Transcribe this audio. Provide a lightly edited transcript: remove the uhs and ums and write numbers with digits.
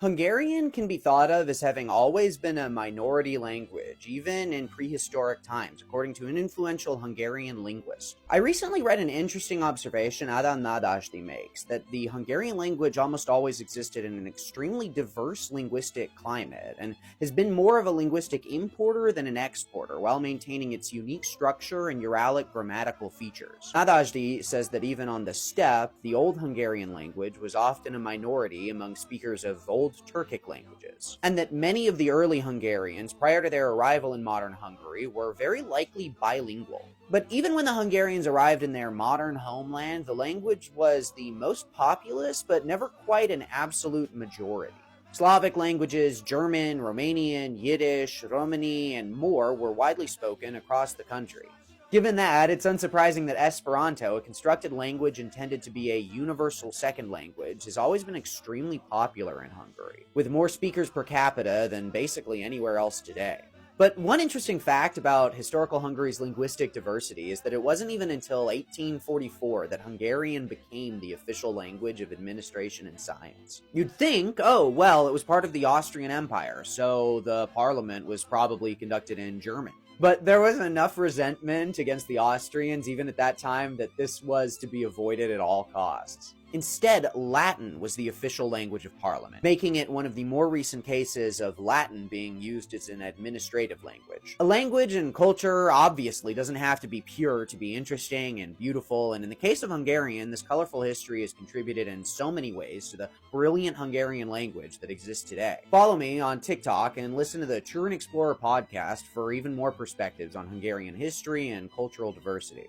Hungarian can be thought of as having always been a minority language, even in prehistoric times, according to an influential Hungarian linguist. I recently read an interesting observation Nádasdy makes that the Hungarian language almost always existed in an extremely diverse linguistic climate and has been more of a linguistic importer than an exporter while maintaining its unique structure and Uralic grammatical features. Nádasdy says that even on the steppe, the Old Hungarian language was often a minority among speakers of Old Turkic languages, and that many of the early Hungarians, prior to their arrival in modern Hungary, were very likely bilingual. But even when the Hungarians arrived in their modern homeland, the language was the most populous, but never quite an absolute majority. Slavic languages, German, Romanian, Yiddish, Romani, and more were widely spoken across the country. Given that, it's unsurprising that Esperanto, a constructed language intended to be a universal second language, has always been extremely popular in Hungary, with more speakers per capita than basically anywhere else today. But one interesting fact about historical Hungary's linguistic diversity is that it wasn't even until 1844 that Hungarian became the official language of administration and science. You'd think, oh, well, it was part of the Austrian Empire, so the parliament was probably conducted in German. But there was enough resentment against the Austrians even at that time that this was to be avoided at all costs. Instead, Latin was the official language of Parliament, making it one of the more recent cases of Latin being used as an administrative language. A language and culture obviously doesn't have to be pure to be interesting and beautiful, and in the case of Hungarian, this colorful history has contributed in so many ways to the brilliant Hungarian language that exists today. Follow me on TikTok and listen to the Truant Explorer podcast for even more perspectives on Hungarian history and cultural diversity.